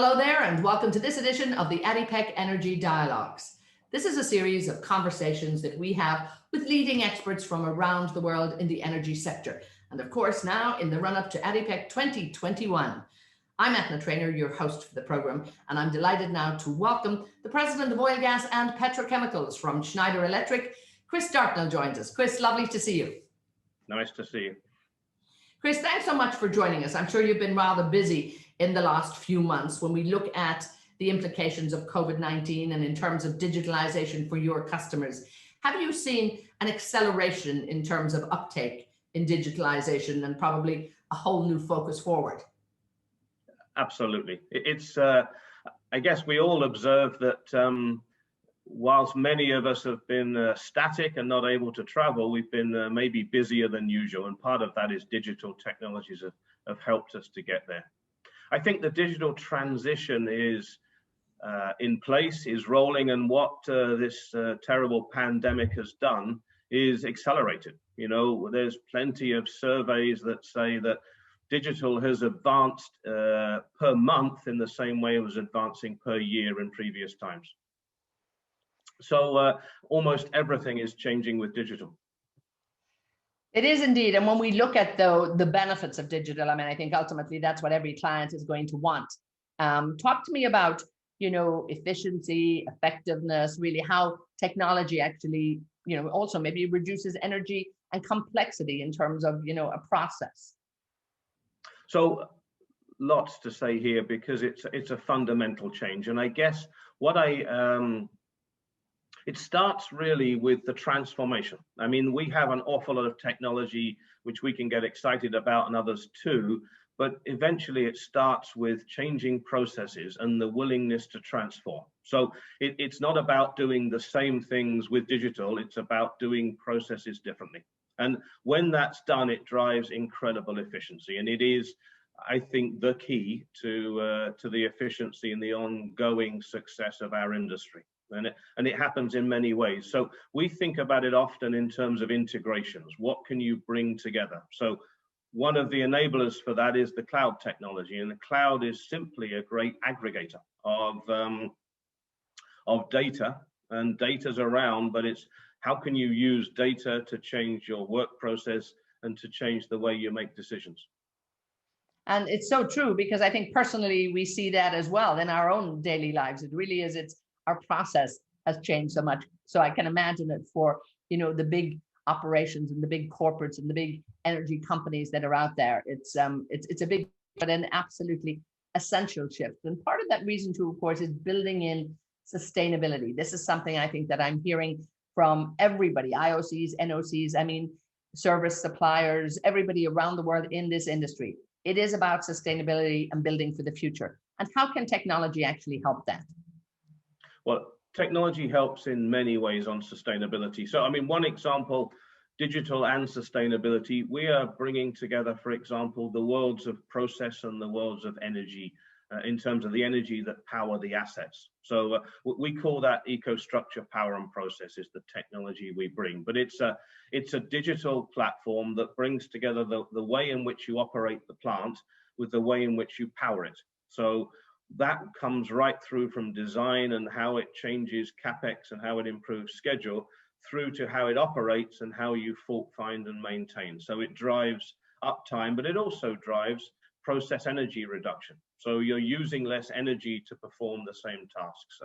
Hello there, and welcome to this edition of the ADIPEC Energy Dialogues. This is a series of conversations that we have with leading experts from around the world in the energy sector. And of course, now in the run-up to ADIPEC 2021. I'm Etna Trainer, your host for the programme, and I'm delighted now to welcome the President of Oil, Gas and Petrochemicals from Schneider Electric. Chris Dartnell joins us. Chris, lovely to see you. Nice to see you. Chris, thanks so much for joining us. I'm sure you've been rather busy in the last few months when we look at the implications of COVID-19 and in terms of digitalization for your customers. Have you seen an acceleration in terms of uptake in digitalization and probably a whole new focus forward? Absolutely. I guess we all observe that whilst many of us have been static and not able to travel, we've been maybe busier than usual. And part of that is digital technologies have helped us to get there. I think the digital transition is in place, is rolling, and what this terrible pandemic has done is accelerated. You know, there's plenty of surveys that say that digital has advanced per month in the same way it was advancing per year in previous times. So almost everything is changing with digital. It is indeed. And when we look at the benefits of digital, I mean, I think ultimately that's what every client is going to want. Talk to me about, you know, efficiency, effectiveness, really how technology actually, you know, also maybe reduces energy and complexity in terms of, you know, a process. So lots to say here because it's a fundamental change. And I guess what it starts really with the transformation. I mean, we have an awful lot of technology which we can get excited about, and others too, but eventually it starts with changing processes and the willingness to transform. So it's not about doing the same things with digital, it's about doing processes differently. And when that's done, it drives incredible efficiency. And it is, I think, the key to the efficiency and the ongoing success of our industry. And it happens in many ways. So we think about it often in terms of integrations. What can you bring together? So one of the enablers for that is the cloud technology. And the cloud is simply a great aggregator of data. And data's around, but it's how can you use data to change your work process and to change the way you make decisions? And it's so true, because I think personally we see that as well in our own daily lives. It really is. Our process has changed so much. So I can imagine it for, you know, the big operations and the big corporates and the big energy companies that are out there. It's a big, but an absolutely essential shift. And part of that reason too, of course, is building in sustainability. This is something I think that I'm hearing from everybody, IOCs, NOCs, I mean, service suppliers, everybody around the world in this industry. It is about sustainability and building for the future. And how can technology actually help that? Well, technology helps in many ways on sustainability. So, I mean, one example, digital and sustainability, we are bringing together, for example, the worlds of process and the worlds of energy in terms of the energy that power the assets. So we call that EcoStruxure Power and Process is the technology we bring. But it's a digital platform that brings together the way in which you operate the plant with the way in which you power it. So that comes right through from design and how it changes CapEx and how it improves schedule through to how it operates and how you fault find and maintain. So it drives uptime, but it also drives process energy reduction. So you're using less energy to perform the same tasks.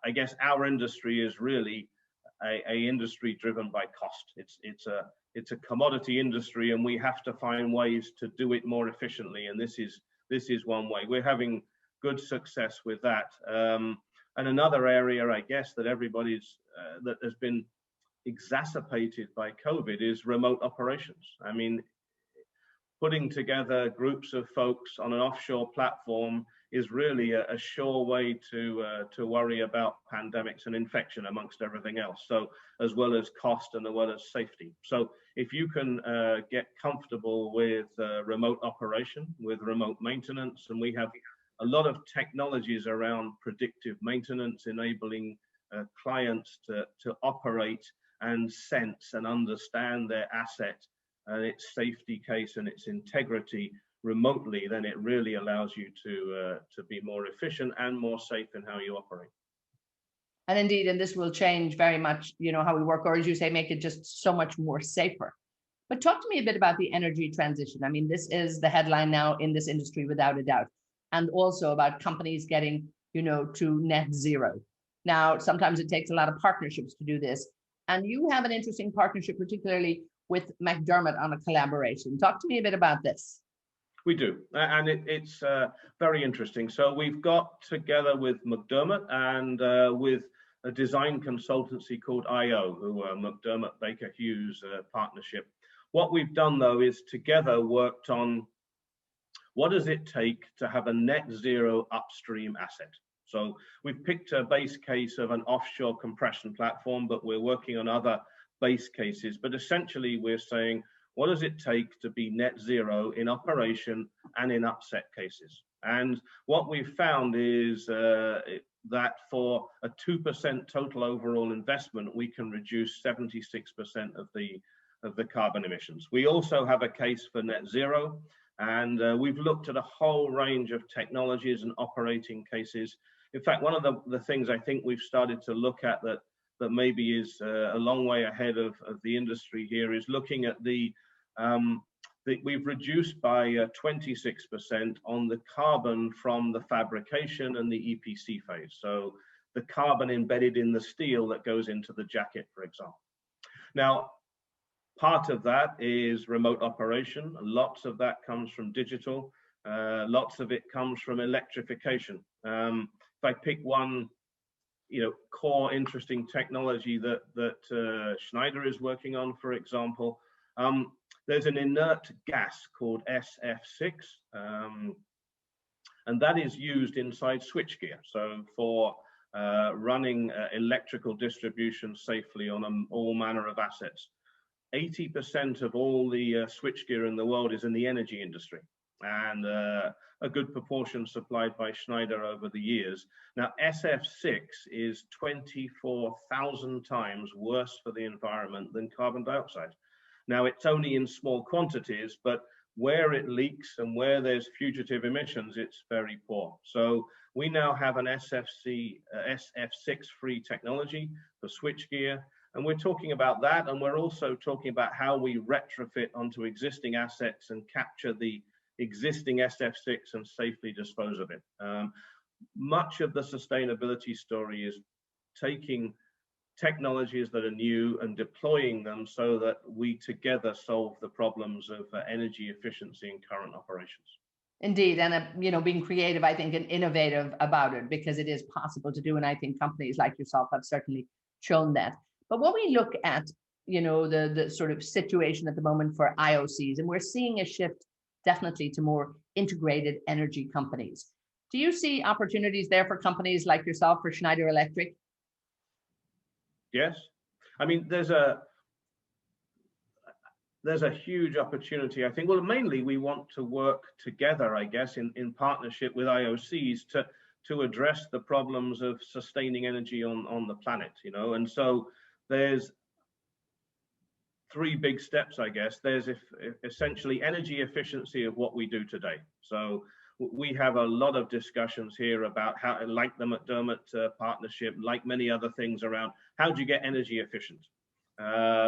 I guess our industry is really a industry driven by cost. It's a commodity industry, and we have to find ways to do it more efficiently. And this is one way. We're having good success with that. And another area, I guess, that that has been exacerbated by COVID is remote operations. I mean, putting together groups of folks on an offshore platform is really a sure way to worry about pandemics and infection amongst everything else. So as well as cost and as well as safety. So if you can get comfortable with remote operation, with remote maintenance, and we have a lot of technologies around predictive maintenance, enabling clients to operate and sense and understand their asset and its safety case and its integrity remotely, then it really allows you to be more efficient and more safe in how you operate. And indeed, and this will change very much, how we work, or as you say, make it just so much more safer. But talk to me a bit about the energy transition. I mean, this is the headline now in this industry without a doubt, and also about companies getting, to net zero. Now, sometimes it takes a lot of partnerships to do this, and you have an interesting partnership, particularly with McDermott on a collaboration. Talk to me a bit about this. We do, and it's very interesting. So we've got together with McDermott and with a design consultancy called IO, who are McDermott Baker Hughes partnership. What we've done, though, is together worked on what does it take to have a net zero upstream asset. So we've picked a base case of an offshore compression platform, but we're working on other base cases. But essentially, we're saying, what does it take to be net zero in operation and in upset cases? And what we've found is that for a 2% total overall investment, we can reduce 76% of the carbon emissions. We also have a case for net zero, and we've looked at a whole range of technologies and operating cases. In fact, one of the things I think we've started to look at that maybe is a long way ahead of the industry here is looking at we've reduced by 26% on the carbon from the fabrication and the EPC phase. So the carbon embedded in the steel that goes into the jacket, for example. Now, part of that is remote operation. Lots of that comes from digital. Lots of it comes from electrification. If I pick one, core interesting technology that Schneider is working on, for example, there's an inert gas called SF6, and that is used inside switchgear. So for running electrical distribution safely on all manner of assets. 80% of all the switchgear in the world is in the energy industry, and a good proportion supplied by Schneider over the years. Now, SF6 is 24,000 times worse for the environment than carbon dioxide. Now, it's only in small quantities, but where it leaks and where there's fugitive emissions, it's very poor. So we now have an SF6-free technology for switchgear, and we're talking about that, and we're also talking about how we retrofit onto existing assets and capture the existing SF6 and safely dispose of it. Much of the sustainability story is taking technologies that are new and deploying them so that we together solve the problems of energy efficiency in current operations. Indeed, and being creative, I think, and innovative about it, because it is possible to do, and I think companies like yourself have certainly shown that. But when we look at the sort of situation at the moment for IOCs, and we're seeing a shift definitely to more integrated energy companies. Do you see opportunities there for companies like yourself, for Schneider Electric? Yes, I mean there's a huge opportunity. I think, well, mainly we want to work together, I guess, in partnership with IOCs to address the problems of sustaining energy on the planet, and so there's three big steps, I guess. There's essentially energy efficiency of what we do today. So we have a lot of discussions here about how, like the McDermott partnership, like many other things around how do you get energy efficient?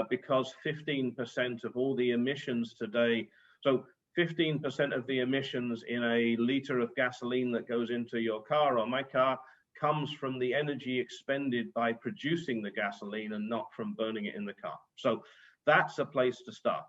Because 15% of all the emissions today, so 15% of the emissions in a liter of gasoline that goes into your car or my car comes from the energy expended by producing the gasoline and not from burning it in the car. So that's a place to start.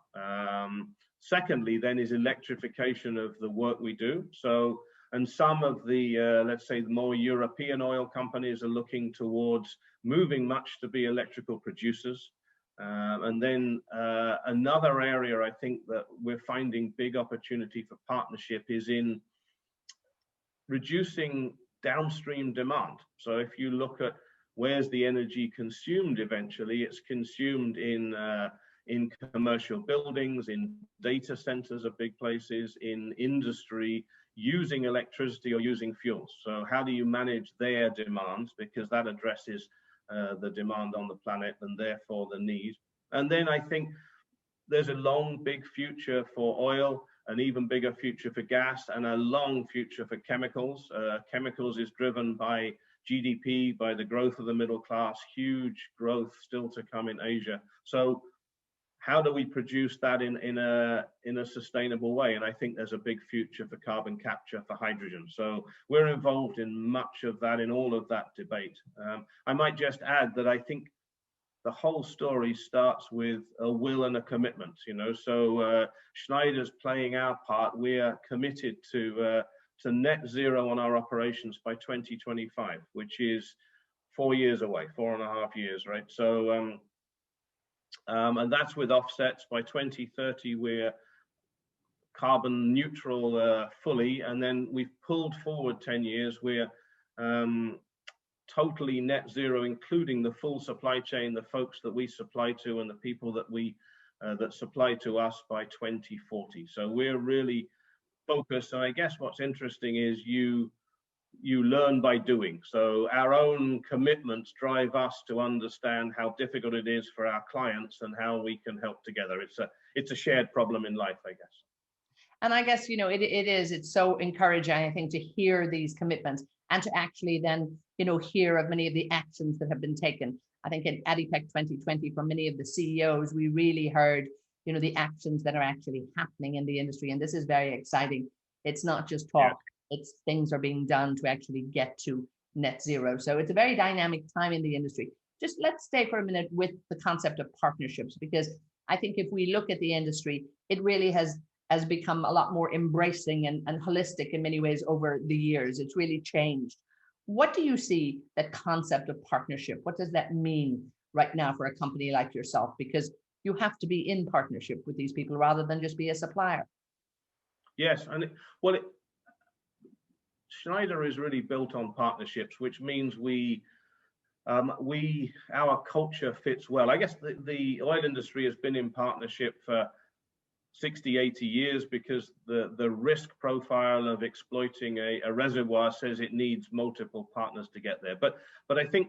Secondly, then, is electrification of the work we do. So, and some of the, let's say, the more European oil companies are looking towards moving much to be electrical producers. And then another area I think that we're finding big opportunity for partnership is in reducing downstream demand. So if you look at where's the energy consumed, eventually it's consumed in commercial buildings, in data centers of big places, in industry, using electricity or using fuels. So how do you manage their demands? Because that addresses the demand on the planet and therefore the need. And then I think there's a long, big future for oil. an even bigger future for gas and a long future for chemicals. Chemicals is driven by GDP, by the growth of the middle class, huge growth still to come in Asia. So how do we produce that in a sustainable way? And I think there's a big future for carbon capture, for hydrogen. So we're involved in much of that, in all of that debate. I might just add that I think the whole story starts with a will and a commitment, you know. So Schneider's playing our part. We are committed to net zero on our operations by 2025, which is 4 years away, 4.5 years, right? So and that's with offsets. By 2030, we're carbon neutral fully, and then we've pulled forward 10 years. We're totally net zero, including the full supply chain, the folks that we supply to and the people that we that supply to us by 2040. So we're really focused. And I guess what's interesting is you learn by doing. So our own commitments drive us to understand how difficult it is for our clients and how we can help together. It's a shared problem in life, I guess. And I guess, you know, it's so encouraging, I think, to hear these commitments and to actually then, you know, hear of many of the actions that have been taken. I think in ADIPEC 2020, from many of the CEOs, we really heard, you know, the actions that are actually happening in the industry. And this is very exciting. It's not just talk, it's things are being done to actually get to net zero. So it's a very dynamic time in the industry. Just let's stay for a minute with the concept of partnerships, because I think if we look at the industry, it really has become a lot more embracing and holistic in many ways over the years. It's really changed. What do you see that concept of partnership? What does that mean right now for a company like yourself? Because you have to be in partnership with these people rather than just be a supplier. Yes, and Schneider is really built on partnerships, which means our culture fits well. I guess the oil industry has been in partnership for 60, 80 years because the risk profile of exploiting a reservoir says it needs multiple partners to get there. But I think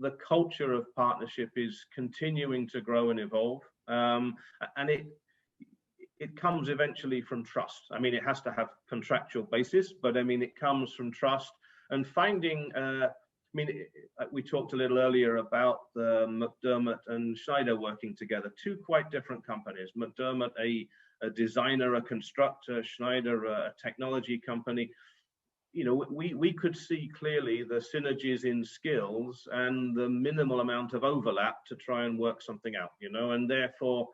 the culture of partnership is continuing to grow and evolve, and it comes eventually from trust. I mean, it has to have contractual basis, but I mean, it comes from trust and finding. We talked a little earlier about the McDermott and Schneider working together, two quite different companies. McDermott, a designer, a constructor, Schneider, a technology company. You know, we could see clearly the synergies in skills and the minimal amount of overlap to try and work something out, you know, and therefore,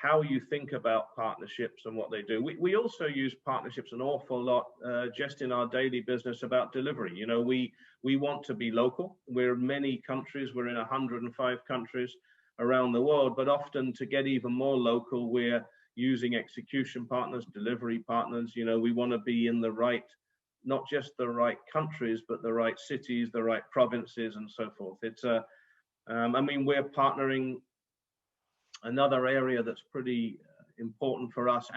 how you think about partnerships and what they do. We also use partnerships an awful lot just in our daily business about delivery. You know, we want to be local. We're in many countries. We're in 105 countries around the world, but often to get even more local, we're using execution partners, delivery partners. You know, we want to be in the right, not just the right countries, but the right cities, the right provinces, and so forth. It's we're partnering. Another area that's pretty important for us,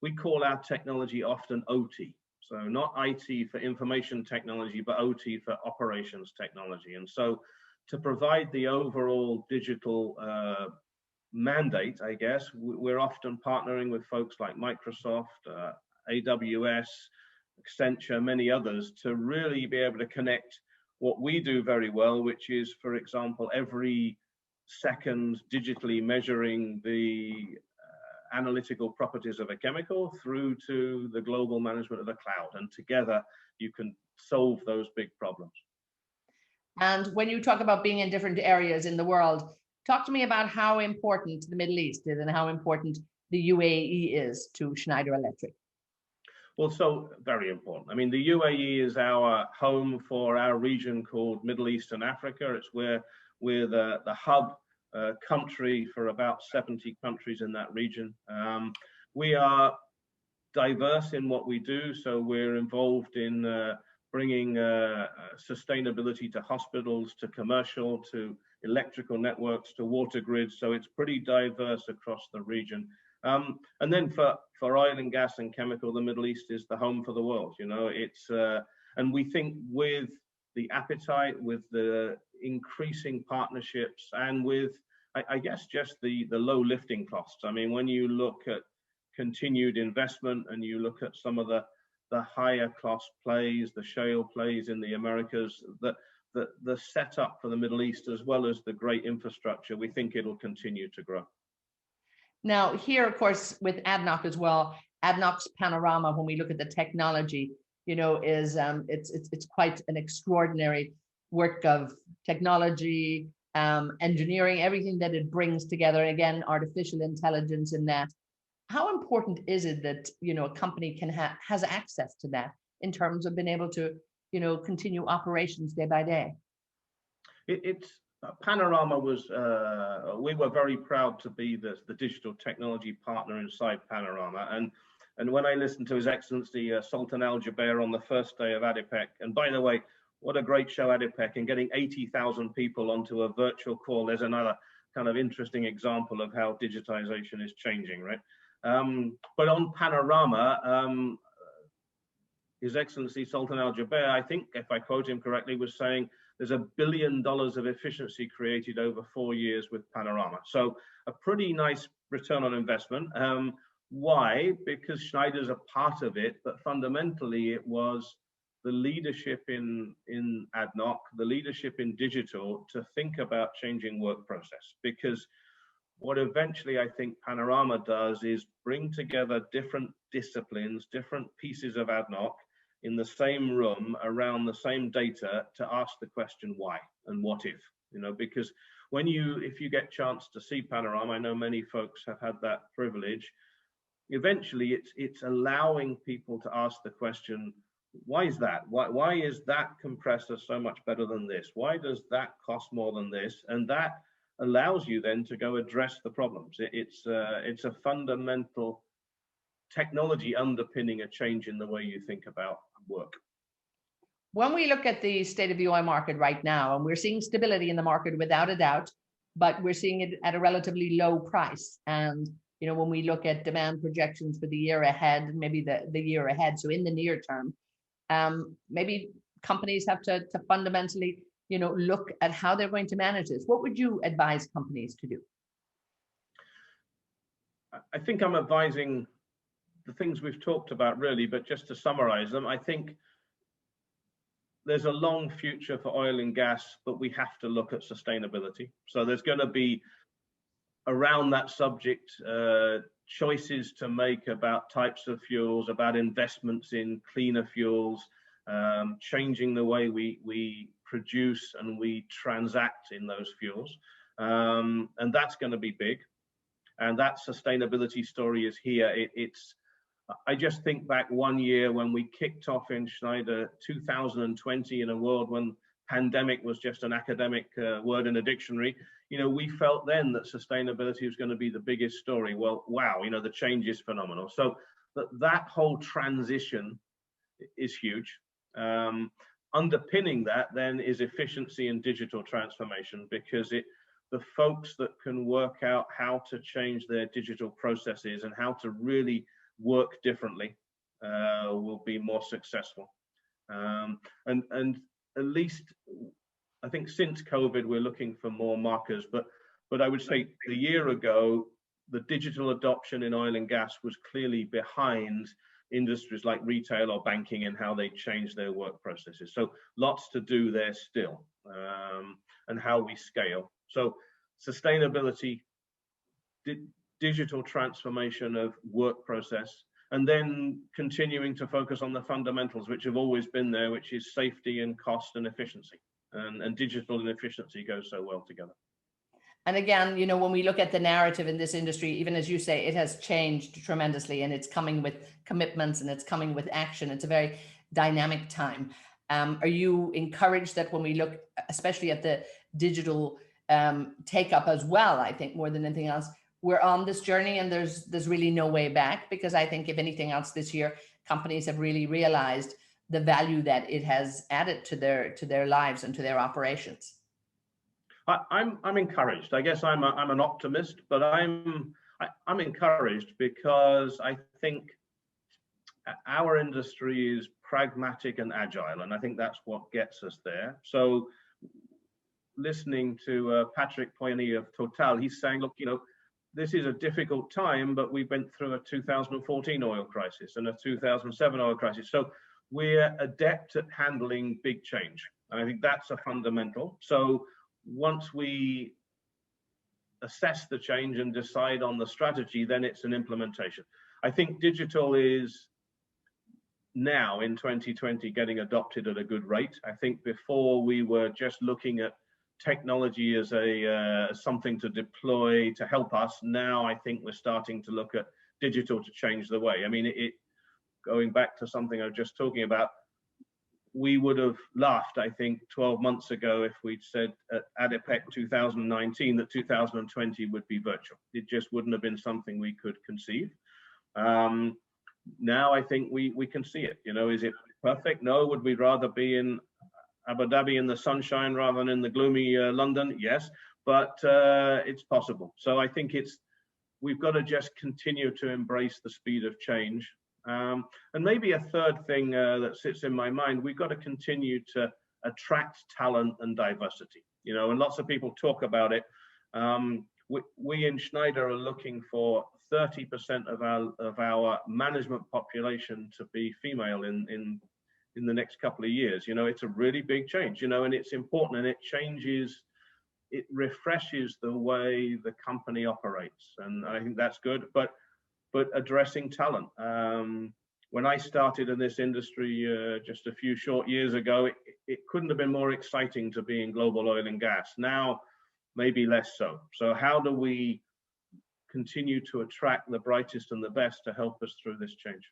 we call our technology often OT. So not IT for information technology, but OT for operations technology. And so to provide the overall digital mandate, I guess, we're often partnering with folks like Microsoft, AWS, Accenture, many others, to really be able to connect what we do very well, which is, for example, every second digitally measuring the analytical properties of a chemical through to the global management of the cloud. And together you can solve those big problems. And when you talk about being in different areas in the world, talk to me about how important the Middle East is and how important the UAE is to Schneider Electric. Well, so very important. I mean, the UAE is our home for our region called Middle East and Africa. It's where we're the hub country for about 70 countries in that region. We are diverse in what we do, so we're involved in bringing sustainability to hospitals, to commercial, to electrical networks, to water grids. So it's pretty diverse across the region. And then for oil and gas and chemical, the Middle East is the home for the world. You know, it's and we think with the appetite, with the increasing partnerships, and with I guess just the low lifting costs. I mean, when you look at continued investment, and you look at some of the higher class plays, the shale plays in the Americas, the setup for the Middle East, as well as the great infrastructure, we think it'll continue to grow. Now here, of course, with ADNOC as well, ADNOC's panorama, when we look at the technology, you know, is it's quite an extraordinary work of technology, engineering, everything that it brings together. Again, artificial intelligence in that. How important is it that, you know, a company has access to that in terms of being able to, you know, continue operations day by day? It's Panorama was, we were very proud to be the digital technology partner inside Panorama. And when I listened to His Excellency Sultan Al Jaber on the first day of ADIPEC, and by the way, what a great show ADIPEC, and getting 80,000 people onto a virtual call, there's another kind of interesting example of how digitization is changing, right? But on Panorama, His Excellency Sultan Al Jaber, I think, if I quote him correctly, was saying there's $1 billion of efficiency created over 4 years with Panorama. So a pretty nice return on investment. Why? Because Schneider's a part of it, but fundamentally it was the leadership in ADNOC, the leadership in digital, to think about changing work process. Because what eventually I think Panorama does is bring together different disciplines, different pieces of ADNOC in the same room around the same data to ask the question why and what if, you know, because if you get a chance to see Panorama, I know many folks have had that privilege, eventually it's allowing people to ask the question, why is that? Why is that compressor so much better than this? Why does that cost more than this? And that allows you then to go address the problems. It's a fundamental technology underpinning a change in the way you think about work. When we look at the state of the oil market right now, and we're seeing stability in the market without a doubt, but we're seeing it at a relatively low price. And, you know, when we look at demand projections for the year ahead, maybe the year ahead, so in the near term, maybe companies have to fundamentally, you know, look at how they're going to manage this. What would you advise companies to do? I think I'm advising the things we've talked about, really, but just to summarize them, I think there's a long future for oil and gas, but we have to look at sustainability. So there's going to be, around that subject, choices to make about types of fuels, about investments in cleaner fuels, changing the way we produce and we transact in those fuels. And that's going to be big. And that sustainability story is here. I just think back 1 year when we kicked off in Schneider 2020 in a world when pandemic was just an academic word in a dictionary. You know, we felt then that sustainability was going to be the biggest story. Well, wow, you know, the change is phenomenal. So that whole transition is huge. Underpinning that then is efficiency and digital transformation, because the folks that can work out how to change their digital processes and how to really work differently will be more successful. And at least I think since COVID, we're looking for more markers, but I would say a year ago, the digital adoption in oil and gas was clearly behind industries like retail or banking and how they change their work processes. So lots to do there still, and how we scale. So sustainability, digital transformation of work process, and then continuing to focus on the fundamentals, which have always been there, which is safety and cost and efficiency. And digital and efficiency go so well together. And again, you know, when we look at the narrative in this industry, even as you say, it has changed tremendously, and it's coming with commitments and it's coming with action. It's a very dynamic time. Are you encouraged that when we look, especially at the digital take up as well, I think more than anything else, we're on this journey and there's really no way back? Because I think if anything else this year, companies have really realized the value that it has added to their lives and to their operations. I'm encouraged. I guess I'm an optimist, but I'm encouraged because I think our industry is pragmatic and agile, and I think that's what gets us there. So listening to Patrick Poigny of Total, he's saying, look, you know, this is a difficult time, but we went through a 2014 oil crisis and a 2007 oil crisis. So we're adept at handling big change. And I think that's a fundamental. So once we assess the change and decide on the strategy, then it's an implementation. I think digital is now in 2020 getting adopted at a good rate. I think before we were just looking at technology as a something to deploy to help us. Now I think we're starting to look at digital to change the way. I mean, going back to something I was just talking about, we would have laughed, I think, 12 months ago if we'd said at ADIPEC 2019 that 2020 would be virtual. It just wouldn't have been something we could conceive. Now I think we can see it. You know, is it perfect? No. Would we rather be in Abu Dhabi in the sunshine rather than in the gloomy London? Yes, but it's possible. So I think we've got to just continue to embrace the speed of change. And maybe a third thing that sits in my mind, we've got to continue to attract talent and diversity. You know, and lots of people talk about it. We in Schneider are looking for 30% of our management population to be female in the next couple of years. You know, it's a really big change, you know, and it's important, and it refreshes the way the company operates. And I think that's good, but addressing talent. When I started in this industry just a few short years ago, it couldn't have been more exciting to be in global oil and gas. Now, maybe less so. So how do we continue to attract the brightest and the best to help us through this change?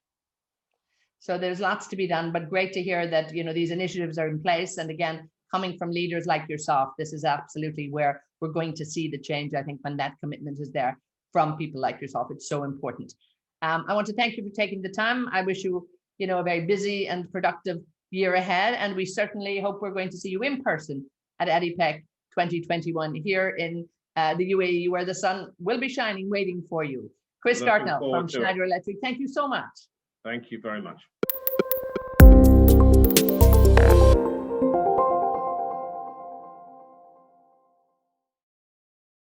So there's lots to be done, but great to hear that, you know, these initiatives are in place. And again, coming from leaders like yourself, this is absolutely where we're going to see the change. I think when that commitment is there from people like yourself, it's so important. I want to thank you for taking the time. I wish you, you know, a very busy and productive year ahead. And we certainly hope we're going to see you in person at ADIPEC 2021 here in the UAE, where the sun will be shining, waiting for you. Chris Dartnell from Schneider Electric, thank you so much. Thank you very much.